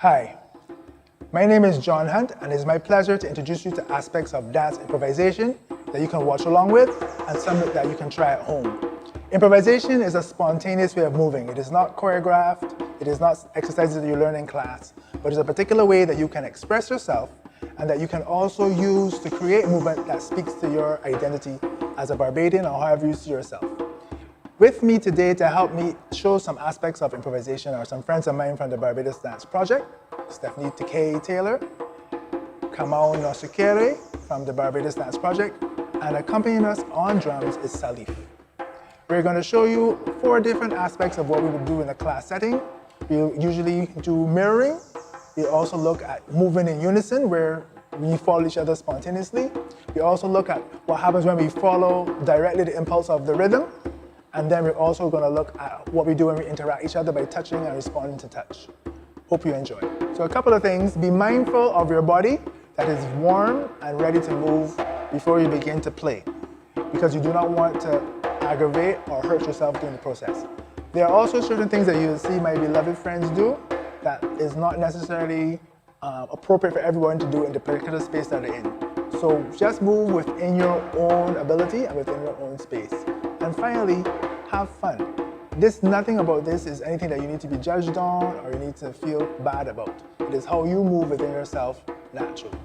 Hi, my name is John Hunt, and it's my pleasure to introduce you to aspects of dance improvisation that you can watch along with and some that you can try at home. Improvisation is a spontaneous way of moving. It is not choreographed, it is not exercises that you learn in class, but it's a particular way that you can express yourself and that you can also use to create movement that speaks to your identity as a Barbadian or however you see yourself. With me today to help me show some aspects of improvisation are some friends of mine from the Barbados Dance Project, Stephanie Takei Taylor, Kamau Nosukere from the Barbados Dance Project, and accompanying us on drums is Salif. We're going to show you 4 different aspects of what we would do in a class setting. We usually do mirroring. We also look at moving in unison where we follow each other spontaneously. We also look at what happens when we follow directly the impulse of the rhythm. And then we're also going to look at what we do when we interact each other by touching and responding to touch. Hope you enjoy. So a couple of things. Be mindful of your body that is warm and ready to move before you begin to play, because you do not want to aggravate or hurt yourself during the process. There are also certain things that you'll see my beloved friends do that is not necessarily appropriate for everyone to do in the particular space that they're in. So just move within your own ability and within your own space. And finally, have fun. Nothing about this is anything that you need to be judged on or you need to feel bad about. It is how you move within yourself naturally.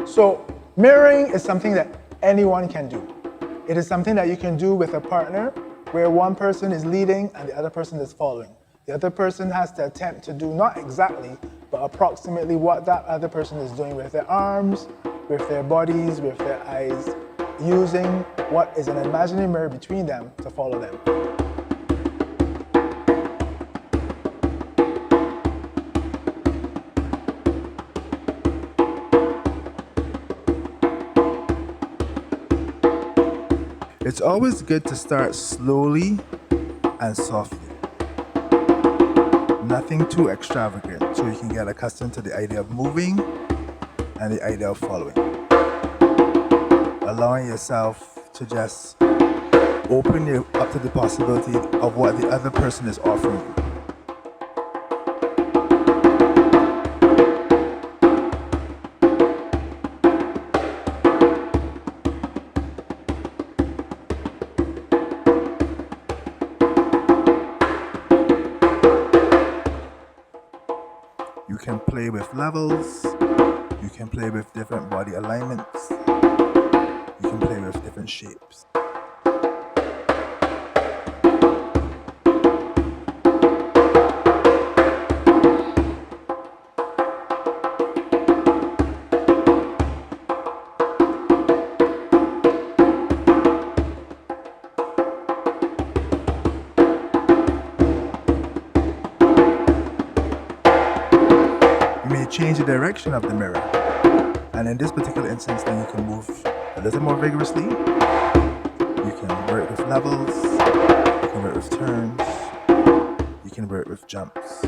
So mirroring is something that anyone can do. It is something that you can do with a partner where one person is leading and the other person is following. The other person has to attempt to do not exactly, but approximately what that other person is doing with their arms, with their bodies, with their eyes, using what is an imaginary mirror between them to follow them. It's always good to start slowly and softly. Nothing too extravagant, so you can get accustomed to the idea of moving and the idea of following. Allowing yourself to just open you up to the possibility of what the other person is offering you. You can play with levels, you can play with different body alignments, you can play with different shapes. Change the direction of the mirror, and in this particular instance then you can move a little more vigorously. You can work with levels, you can work with turns, you can work with jumps.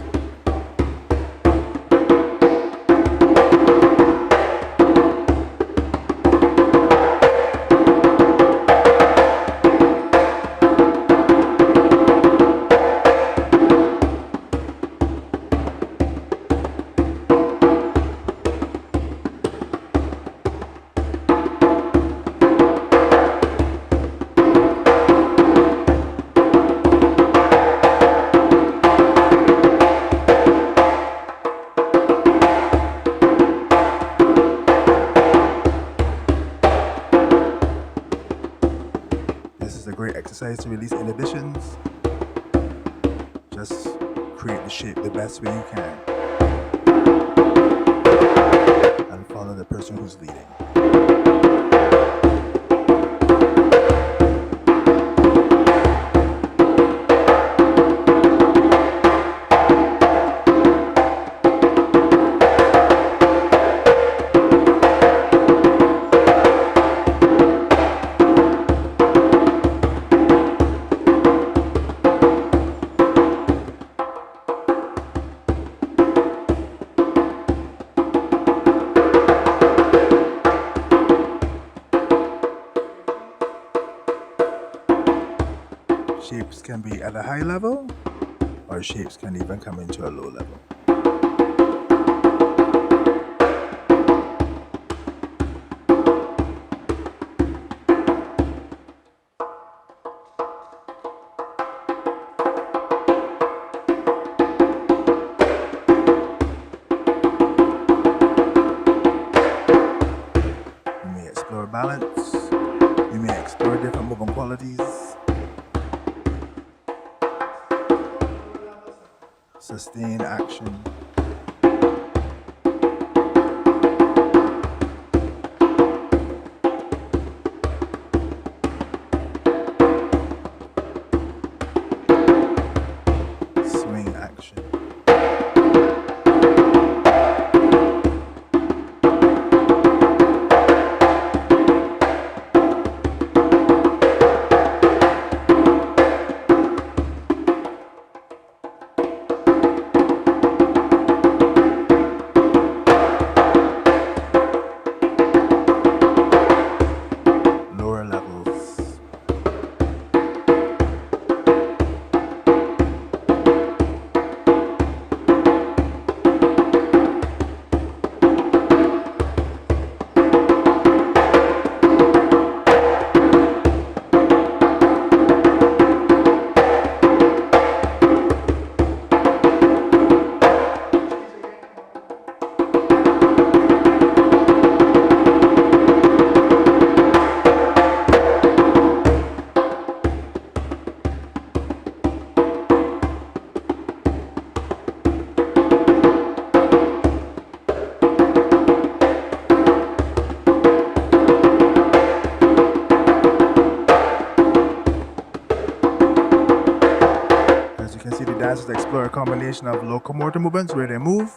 This is a great exercise to release inhibitions. Just create the shape the best way you can. And follow the person who's leading. Shapes can be at a high level, or shapes can even come into a low level. qualities. Sustain action. Swing action. Dancers explore a combination of locomotor movements where they move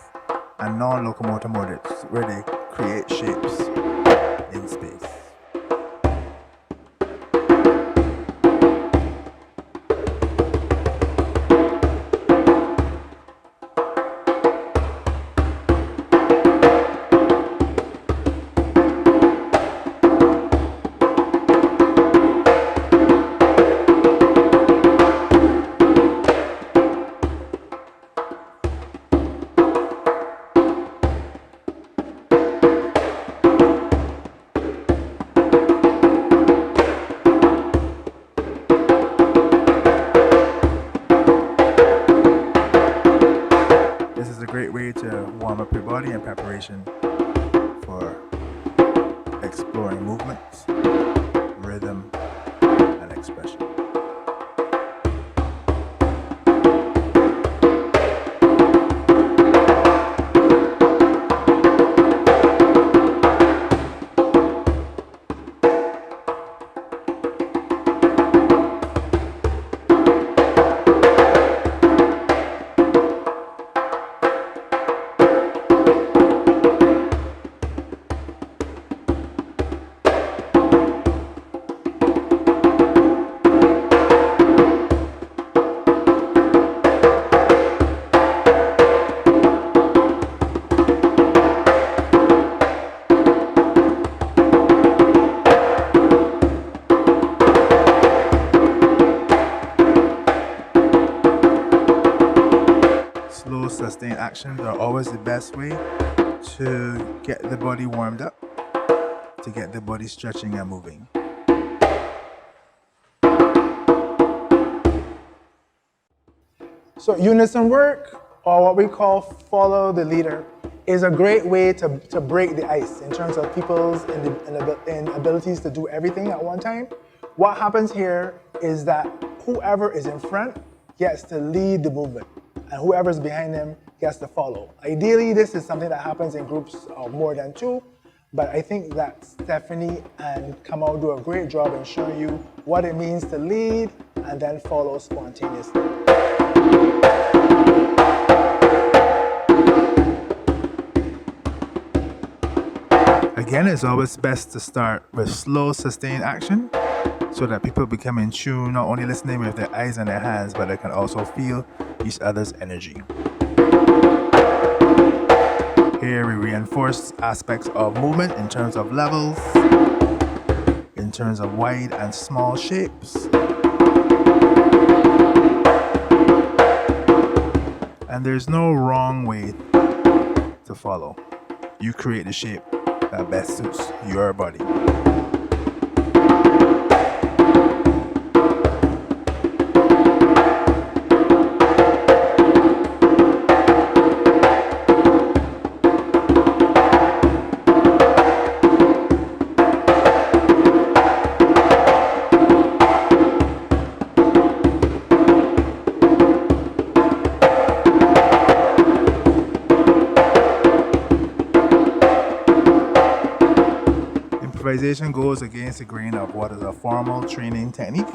and non-locomotor movements where they create shapes in space. Way to warm up your body in preparation for exploring movements, rhythm, and expression. Slow, sustained actions are always the best way to get the body warmed up, to get the body stretching and moving. So unison work, or what we call follow the leader, is a great way to break the ice in terms of people's inabilities to do everything at one time. What happens here is that whoever is in front gets to lead the movement, and whoever's behind them gets to follow. Ideally, this is something that happens in groups of more than two, but I think that Stephanie and Kamal do a great job in showing you what it means to lead and then follow spontaneously. Again, it's always best to start with slow, sustained action so that people become in tune, not only listening with their eyes and their hands, but they can also feel each other's energy. Here we reinforce aspects of movement in terms of levels, in terms of wide and small shapes. And there's no wrong way to follow. You create the shape that best suits your body. Improvisation goes against the grain of what is a formal training technique,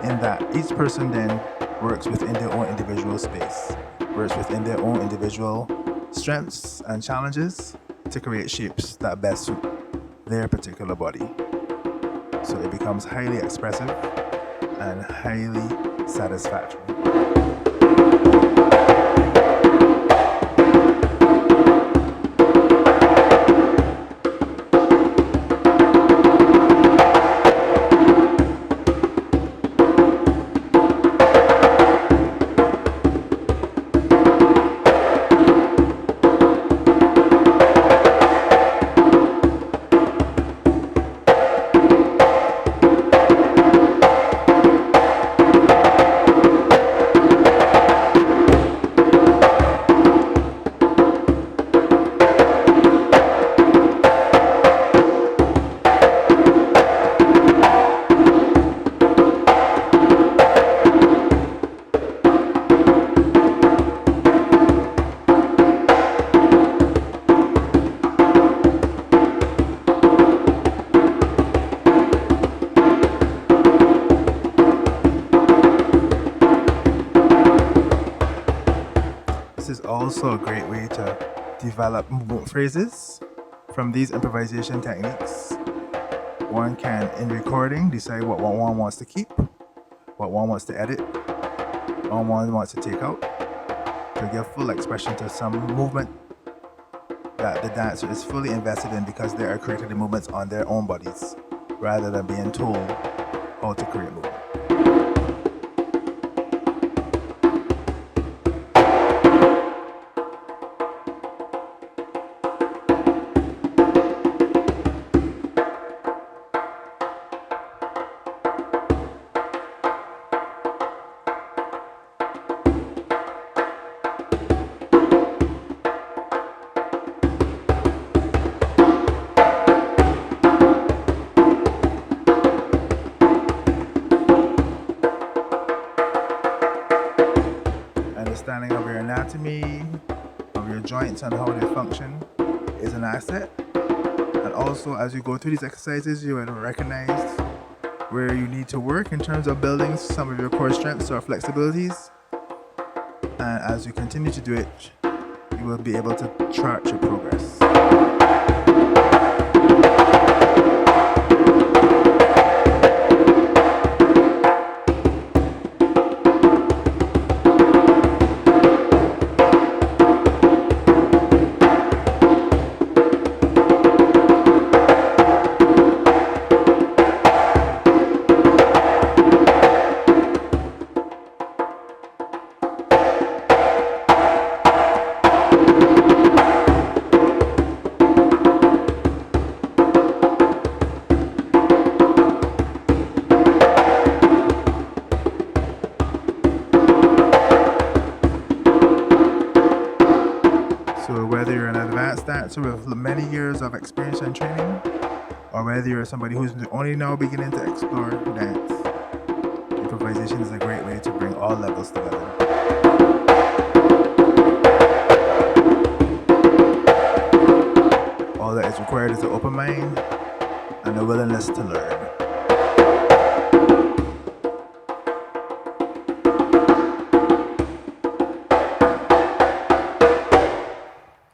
in that each person then works within their own individual space, works within their own individual strengths and challenges to create shapes that best suit their particular body. So it becomes highly expressive and highly satisfactory. This is also a great way to develop movement phrases from these improvisation techniques. One can, in recording, decide what one wants to keep, what one wants to edit, what one wants to take out, to give full expression to some movement that the dancer is fully invested in because they are creating the movements on their own bodies rather than being told how to create movement. Understanding of your anatomy, of your joints and how they function is an asset. And also, as you go through these exercises, you will recognize where you need to work in terms of building some of your core strengths or flexibilities. And as you continue to do it, you will be able to chart your progress. So whether you're an advanced dancer with many years of experience and training, or whether you're somebody who's only now beginning to explore dance, improvisation is a great way to bring all levels together. All that is required is an open mind and a willingness to learn.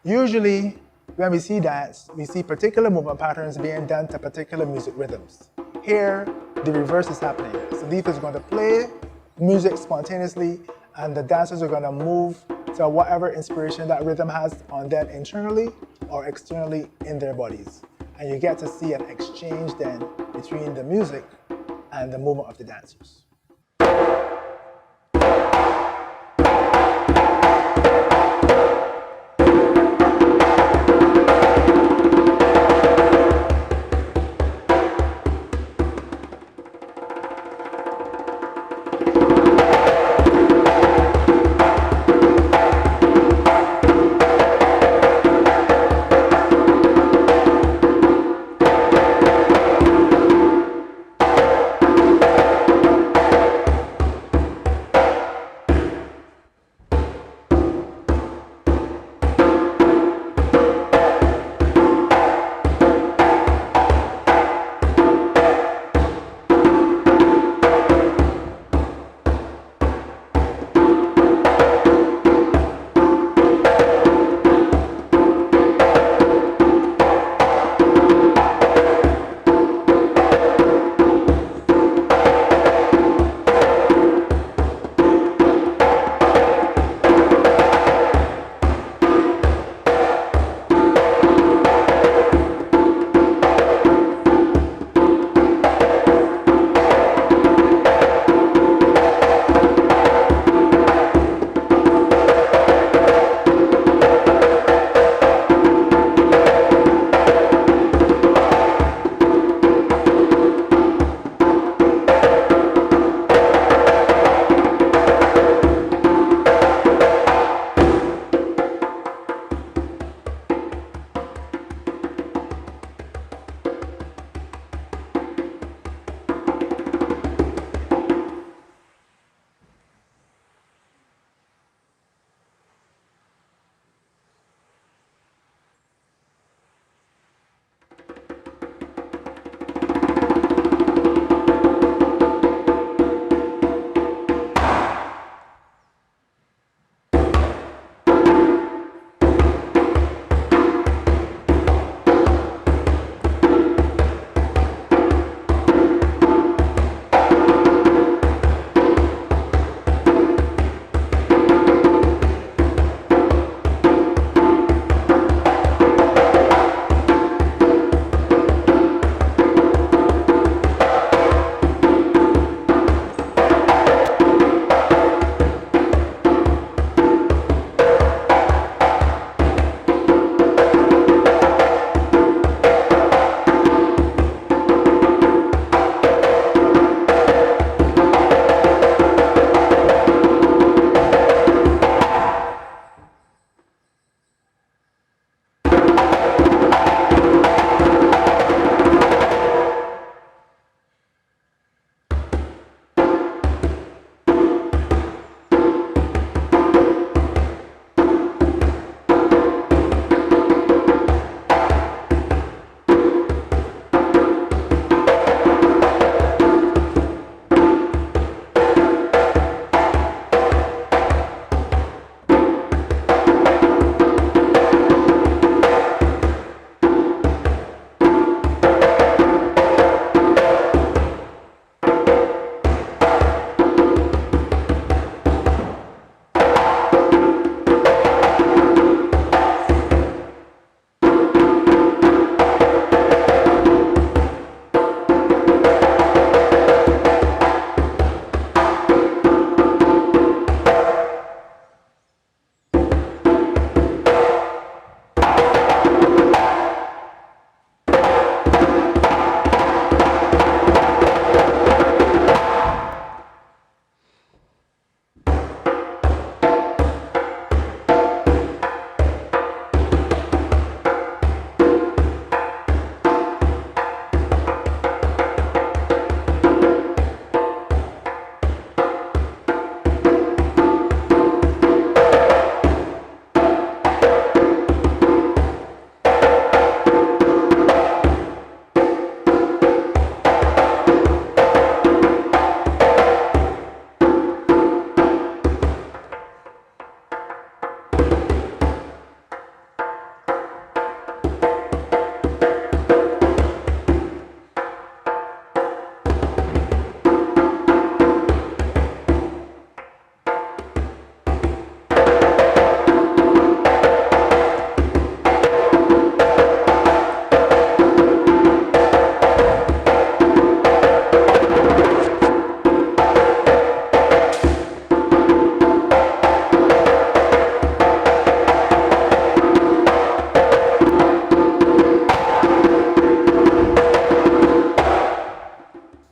Usually, when we see dance, we see particular movement patterns being done to particular music rhythms. Here, the reverse is happening. Sandeep is going to play music spontaneously, and the dancers are going to move to whatever inspiration that rhythm has on them internally or externally in their bodies. And you get to see an exchange then between the music and the movement of the dancers.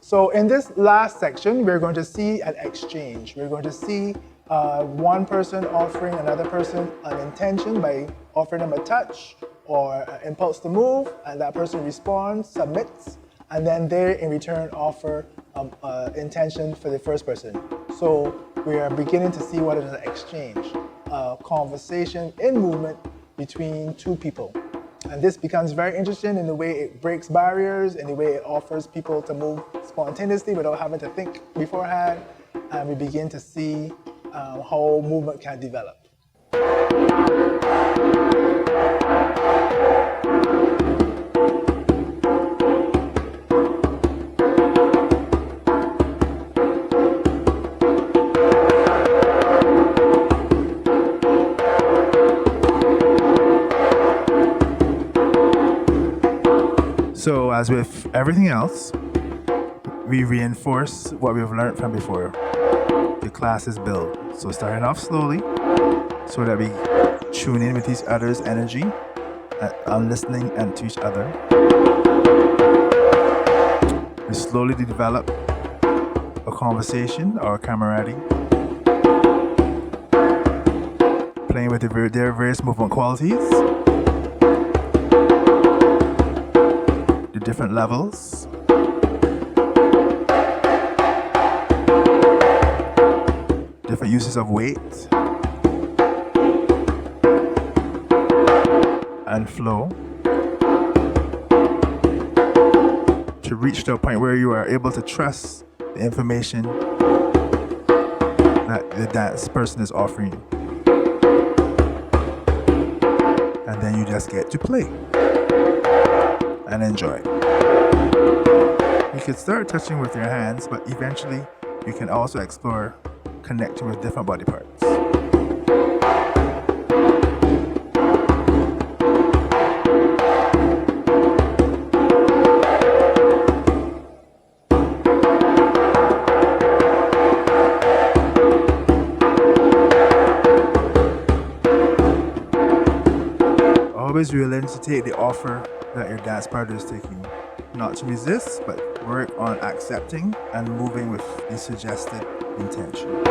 So in this last section, we're going to see an exchange. We're going to see one person offering another person an intention by offering them a touch or an impulse to move, and that person responds, submits, and then they in return offer intention for the first person. So we are beginning to see what is an exchange, a conversation in movement between two people. And this becomes very interesting in the way it breaks barriers, in the way it offers people to move spontaneously without having to think beforehand, and we begin to see how movement can develop. So as with everything else, we reinforce what we've learned from before. The class is built. So starting off slowly, so that we tune in with each other's energy and listening and to each other. We slowly develop a conversation or a camaraderie, playing with their various movement qualities, the different levels, different uses of weight and flow, to reach to a point where you are able to trust the information that the dance person is offering you. And then you just get to play and enjoy. You can start touching with your hands, but eventually you can also explore connecting with different body parts. Always be willing to take the offer that your dance partner is taking. Not to resist, but work on accepting and moving with the suggested intention.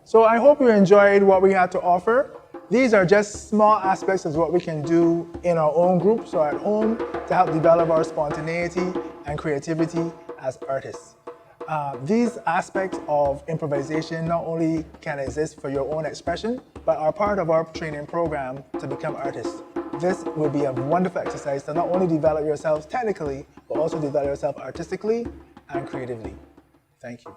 So I hope you enjoyed what we had to offer. These are just small aspects of what we can do in our own groups or at home to help develop our spontaneity and creativity as artists. These aspects of improvisation not only can exist for your own expression, but are part of our training program to become artists. This will be a wonderful exercise to not only develop yourselves technically, but also develop yourself artistically and creatively. Thank you.